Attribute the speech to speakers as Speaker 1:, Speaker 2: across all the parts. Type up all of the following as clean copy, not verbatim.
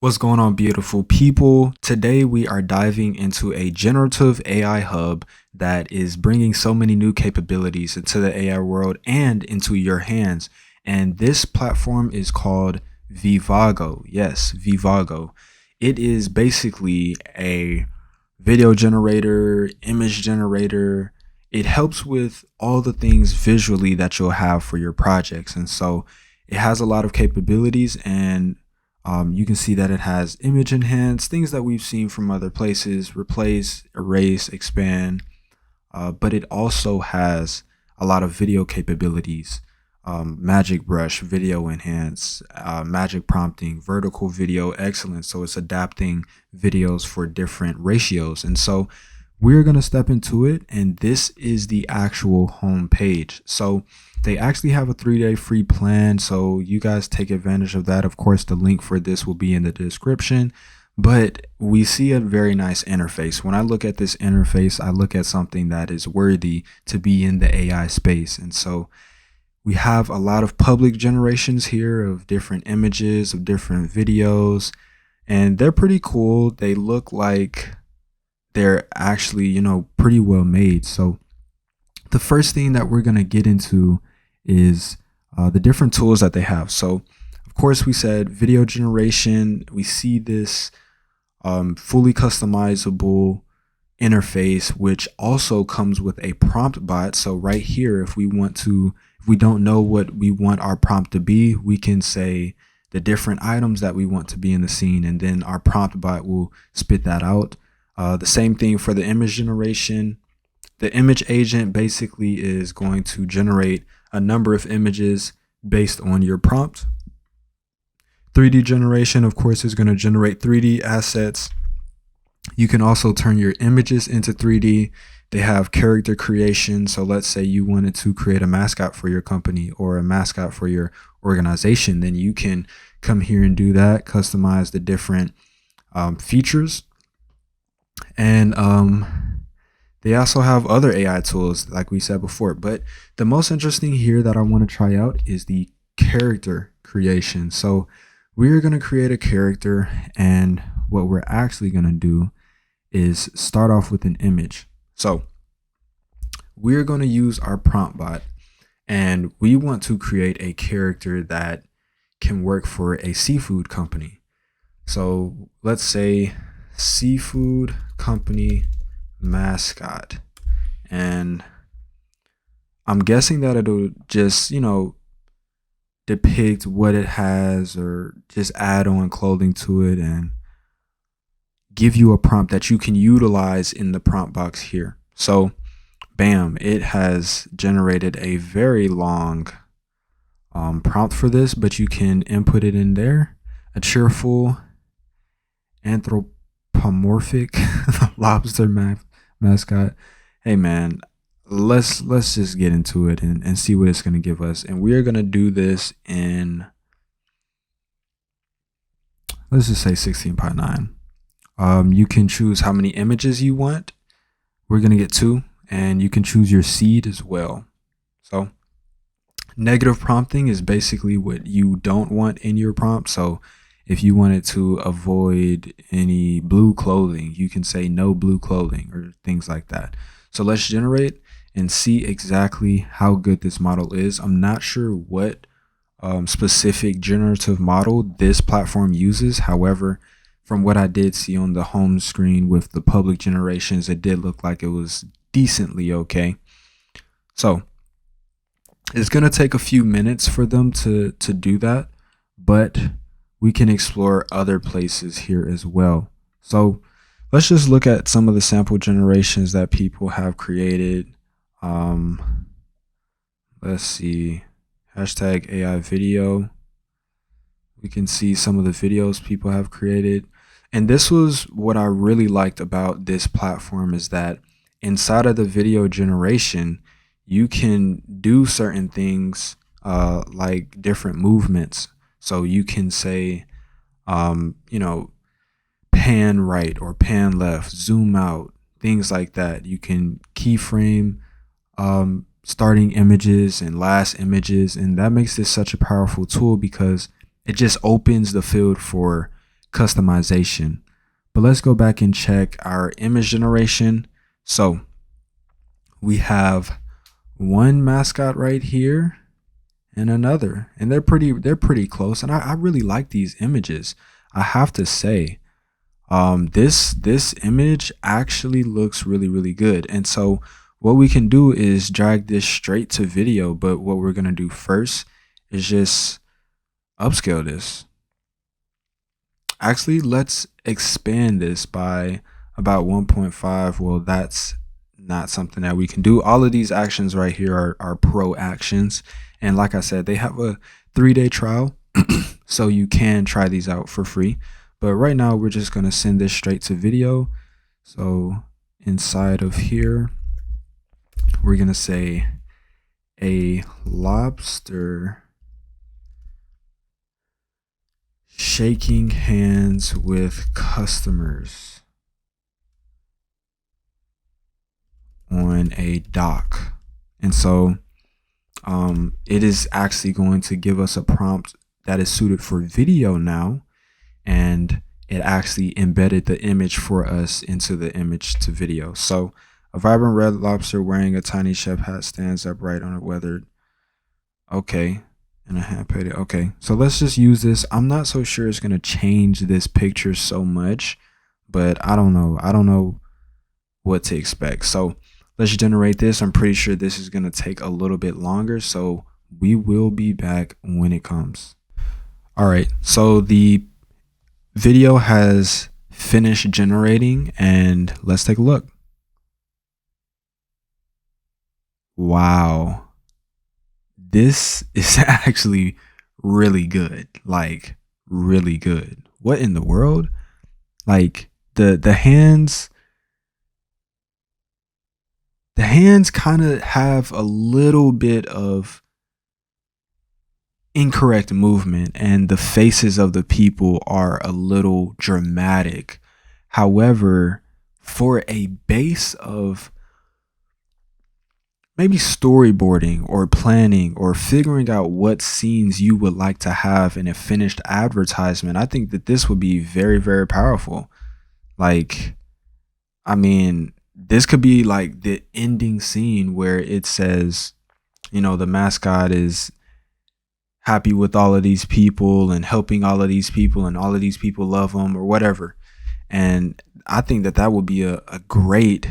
Speaker 1: What's going on, beautiful people? Today we are diving into a generative AI hub that is bringing so many new capabilities into the AI world and into your hands. And this platform is called Vivago. Yes, Vivago. It is basically a video generator, image generator. It helps with all the things visually that you'll have for your projects. And so it has a lot of capabilities, and you can see that it has image enhance, things that we've seen from other places, replace, erase, expand, but it also has a lot of video capabilities. Magic brush, video enhance, magic prompting, vertical video excellence. So it's adapting videos for different ratios. And so we're going to step into it. And this is the actual home page. So they actually have a 3-day free plan. So you guys take advantage of that. Of course, the link for this will be in the description. But we see a very nice interface. When I look at this interface, I look at something that is worthy to be in the AI space. And so we have a lot of public generations here of different images, of different videos, and they're pretty cool. They look like they're actually, pretty well made. So the first thing that we're going to get into is the different tools that they have. So of course, we said video generation. We see this fully customizable interface, which also comes with a prompt bot. So right here, if we don't know what we want our prompt to be, we can say the different items that we want to be in the scene, and then our prompt bot will spit that out. The same thing for the image generation. The image agent basically is going to generate a number of images based on your prompt. 3D generation, of course, is going to generate 3D assets. You can also turn your images into 3D. They have character creation. So let's say you wanted to create a mascot for your company or a mascot for your organization, then you can come here and do that, customize the different features. And they also have other AI tools, like we said before. But the most interesting here that I want to try out is the character creation. So we're going to create a character, and what we're actually going to do is start off with an image. So we're going to use our prompt bot, and we want to create a character that can work for a seafood company. So let's say seafood company mascot. And I'm guessing that it'll just, depict what it has, or just add on clothing to it and give you a prompt that you can utilize in the prompt box here. So bam, it has generated a very long prompt for this, but you can input it in there. A cheerful anthropomorphic lobster mascot. Hey man, let's just get into it and see what it's going to give us. And we are going to do this in, let's just say 16:9. You can choose how many images you want. We're going to get 2, and you can choose your seed as well. So negative prompting is basically what you don't want in your prompt. So if you wanted to avoid any blue clothing, you can say no blue clothing or things like that. So let's generate and see exactly how good this model is. I'm not sure what specific generative model this platform uses. However, from what I did see on the home screen with the public generations, it did look like it was decently okay. So it's going to take a few minutes for them to do that, but we can explore other places here as well. So let's just look at some of the sample generations that people have created. Let's see, hashtag AI video. We can see some of the videos people have created. And this was what I really liked about this platform, is that inside of the video generation, you can do certain things like different movements. So you can say, pan right or pan left, zoom out, things like that. You can keyframe starting images and last images. And that makes this such a powerful tool because it just opens the field for customization. But let's go back and check our image generation. So we have one mascot right here and another, and they're pretty close. And I really like these images. I have to say, this image actually looks really good. And so what we can do is drag this straight to video, but what we're gonna do first is just upscale this. Actually, let's expand this by about 1.5. Well, that's not something that we can do. All of these actions right here are pro actions. And like I said, they have a 3-day trial. So you can try these out for free. But right now, we're just going to send this straight to video. So inside of here, we're going to say a lobster shaking hands with customers on a dock. And so it is actually going to give us a prompt that is suited for video now, and it actually embedded the image for us into the image to video. So a vibrant red lobster wearing a tiny chef hat stands upright on a weathered. Okay. And a hat painted. Okay. So let's just use this. I'm not so sure it's going to change this picture so much, but I don't know. I don't know what to expect. So let's generate this. I'm pretty sure this is going to take a little bit longer. So we will be back when it comes. All right. So the video has finished generating, and let's take a look. Wow. This is actually really good. Like, really good. What in the world? Like the hands kind of have a little bit of incorrect movement, and the faces of the people are a little dramatic. However, for a base of maybe storyboarding or planning or figuring out what scenes you would like to have in a finished advertisement, I think that this would be very powerful. Like, I mean, this could be like the ending scene where it says, you know, the mascot is happy with all of these people and helping all of these people, and all of these people love him or whatever. And I think that that would be a great,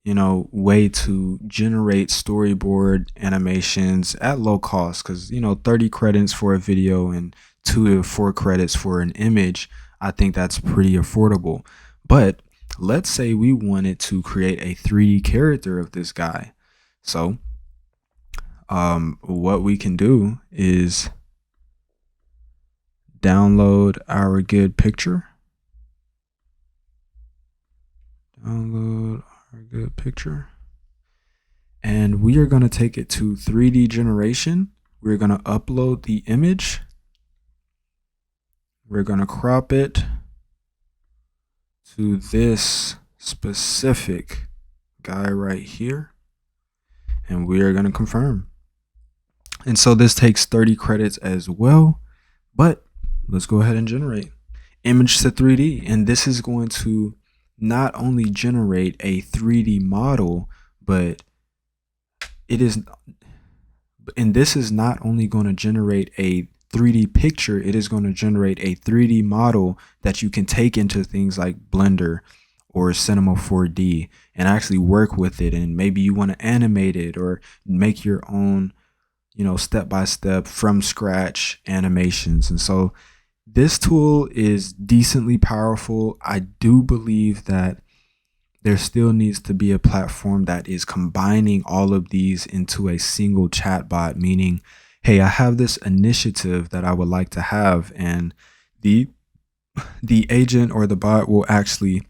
Speaker 1: you know, way to generate storyboard animations at low cost, because, you know, 30 credits for a video and 2 to 4 credits for an image, I think that's pretty affordable. But let's say we wanted to create a 3D character of this guy. So what we can do is download our good picture. Download our good picture. And we are going to take it to 3D generation. We're going to upload the image. We're going to crop it to this specific guy right here. And we are going to confirm. And so this takes 30 credits as well, but let's go ahead and generate image to 3D. And this is going to not only generate a 3D model, but this is not only going to generate a 3D picture, it is going to generate a 3D model that you can take into things like Blender or Cinema 4D and actually work with it. And maybe you want to animate it or make your own, you know, step-by-step from scratch animations. And so this tool is decently powerful. I do believe that there still needs to be a platform that is combining all of these into a single chatbot, meaning, hey, I have this initiative that I would like to have, and the agent or the bot will actually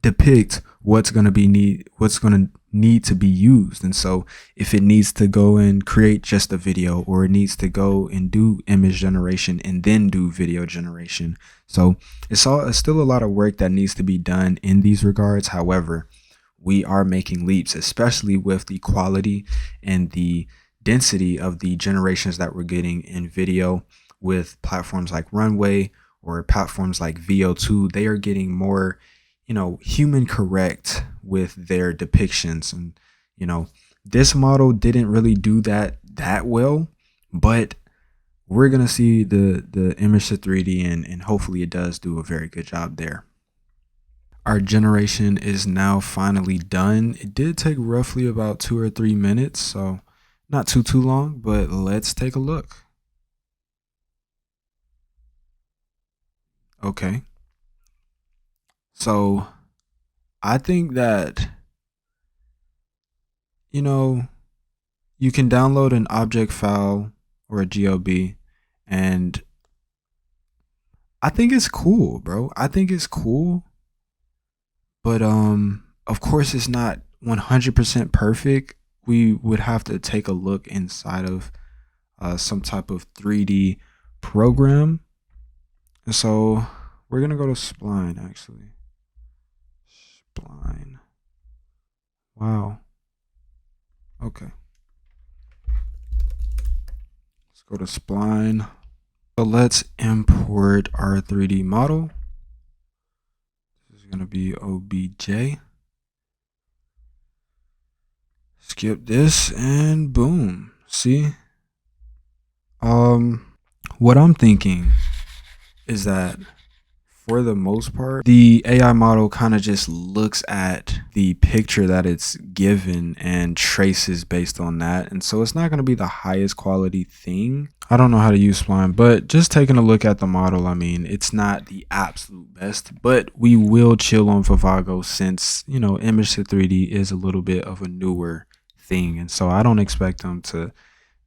Speaker 1: depict what's going to need to be used. And so if it needs to go and create just a video, or it needs to go and do image generation and then do video generation. So it's still a lot of work that needs to be done in these regards. However, we are making leaps, especially with the quality and the density of the generations that we're getting in video with platforms like Runway or platforms like VO2, they are getting more, human correct with their depictions. And, you know, this model didn't really do that well, but we're gonna see the image to 3D, and hopefully it does do a very good job there. Our generation is now finally done. It did take roughly about 2 or 3 minutes, so not too long, but let's take a look. Okay. So I think that, you know, you can download an object file or a GLB, and I think it's cool, bro. I think it's cool, but of course it's not 100% perfect. We would have to take a look inside of some type of 3D program. And so we're going to go to Spline, actually. Spline. Wow. Okay. Let's go to Spline. So let's import our 3D model. This is going to be OBJ. Skip this and boom. See? What I'm thinking is that for the most part, the AI model kind of just looks at the picture that it's given and traces based on that. And so it's not going to be the highest quality thing. I don't know how to use Spline, but just taking a look at the model, I mean, it's not the absolute best, but we will chill on Vivago since, image to 3D is a little bit of a newer thing. And so I don't expect them to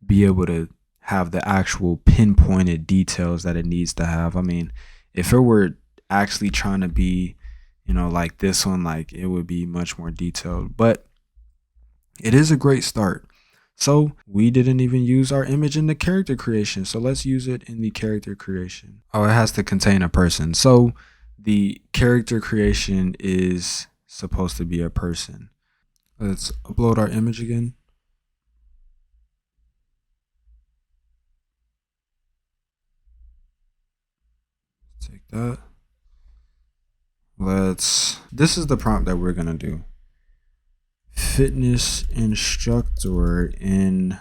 Speaker 1: be able to have the actual pinpointed details that it needs to have. I mean, if it were actually trying to be, like this one, like it would be much more detailed, but it is a great start. So we didn't even use our image in the character creation. So let's use it in the character creation. Oh, it has to contain a person. So the character creation is supposed to be a person. Let's upload our image again. Take that. This is the prompt that we're going to do. Fitness instructor in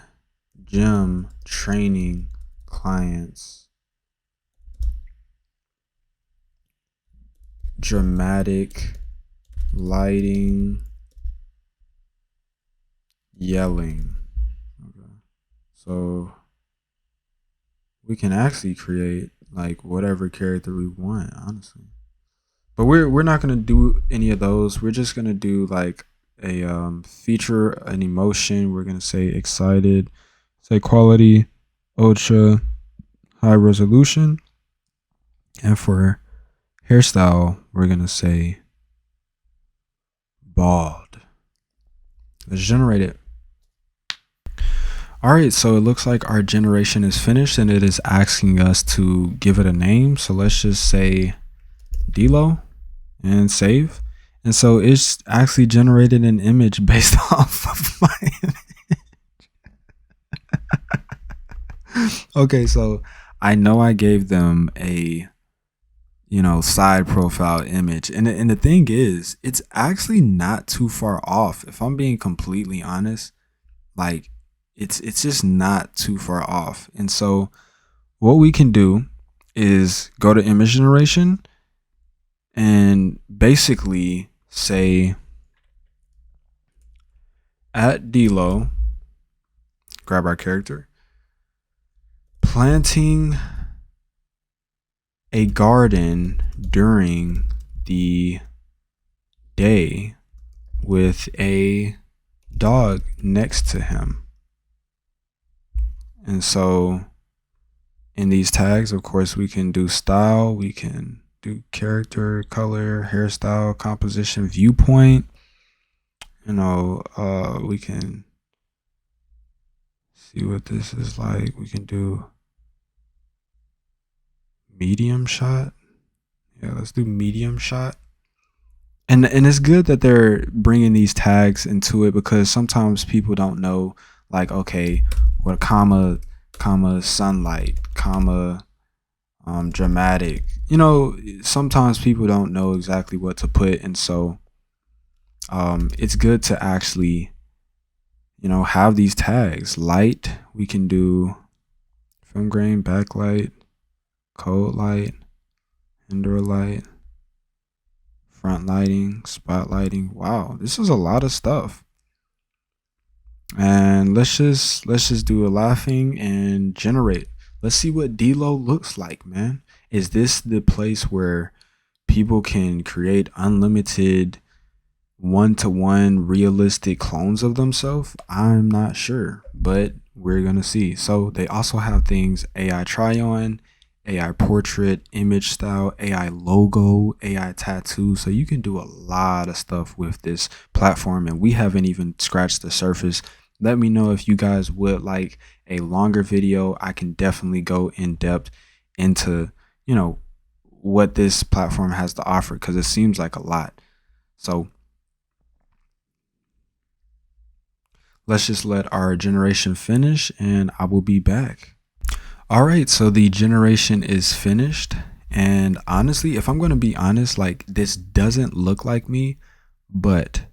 Speaker 1: gym training clients. Dramatic lighting, yelling. Okay. So we can actually create like whatever character we want, honestly. But we're not gonna do any of those. We're just gonna do like a feature, an emotion. We're gonna say excited, say quality, ultra, high resolution, and for hairstyle, we're gonna say bald. Let's generate it. All right, so it looks like our generation is finished, and it is asking us to give it a name. So let's just say Delo and save. And so it's actually generated an image based off of my image. Okay, so I know I gave them a side profile image, and the thing is, it's actually not too far off. If I'm being completely honest, like it's just not too far off. And so what we can do is go to image generation and basically say at Delo, grab our character, planting a garden during the day with a dog next to him. And so in these tags, of course, we can do style, we can do character, color, hairstyle, composition, viewpoint. We can see what this is like. We can do medium shot. Yeah, let's do medium shot. And it's good that they're bringing these tags into it, because sometimes people don't know, like, okay, what comma, sunlight, comma, dramatic. Sometimes people don't know exactly what to put, and so it's good to actually have these tags. Light, we can do film grain, backlight, cold light, indoor light, front lighting, spotlighting. Wow, this is a lot of stuff. And let's just do a laughing and generate. Let's see what Delo looks like, man. Is this the place where people can create unlimited one-to-one realistic clones of themselves? I'm not sure, but we're gonna see. So they also have things AI try on, AI portrait, image style, AI logo, AI tattoo. So you can do a lot of stuff with this platform, and we haven't even scratched the surface. Let me know if you guys would like a longer video. I can definitely go in depth into, what this platform has to offer, because it seems like a lot. So let's just let our generation finish and I will be back. All right, so the generation is finished. And honestly, if I'm going to be honest, like this doesn't look like me, but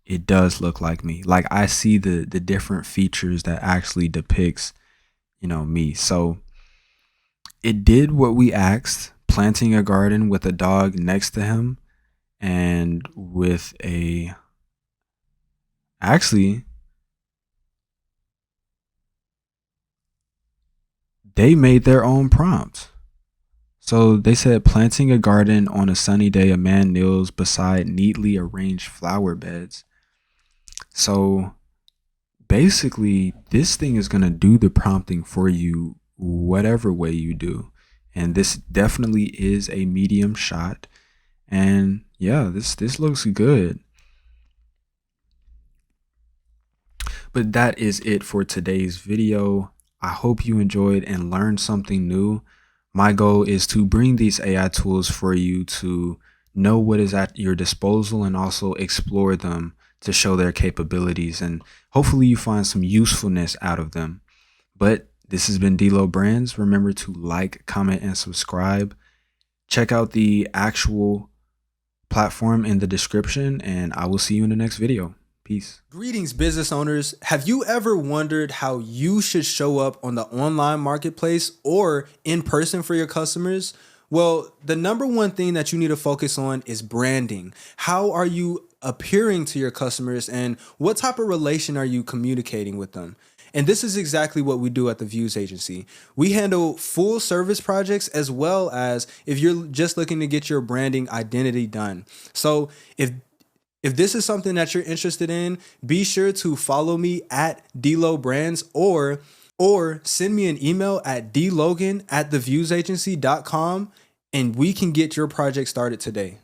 Speaker 1: it does look like me. Like I see the different features that actually depicts, me. So it did what we asked, planting a garden with a dog next to him and with a actually they made their own prompt. So they said planting a garden on a sunny day, a man kneels beside neatly arranged flower beds. So basically, this thing is going to do the prompting for you, whatever way you do. And this definitely is a medium shot. And yeah, this looks good. But that is it for today's video. I hope you enjoyed and learned something new. My goal is to bring these AI tools for you to know what is at your disposal and also explore them to show their capabilities, and hopefully you find some usefulness out of them. But this has been Delo Brands. Remember to like, comment, and subscribe. Check out the actual platform in the description, and I will see you in the next video. Peace.
Speaker 2: Greetings, business owners. Have you ever wondered how you should show up on the online marketplace or in person for your customers? Well, the number one thing that you need to focus on is branding. How are you appearing to your customers, and what type of relation are you communicating with them? And this is exactly what we do at the Views Agency. We handle full service projects as well as if you're just looking to get your branding identity done. So if this is something that you're interested in, be sure to follow me at Delo Brands or send me an email at dlogan@theviewsagency.com and we can get your project started today.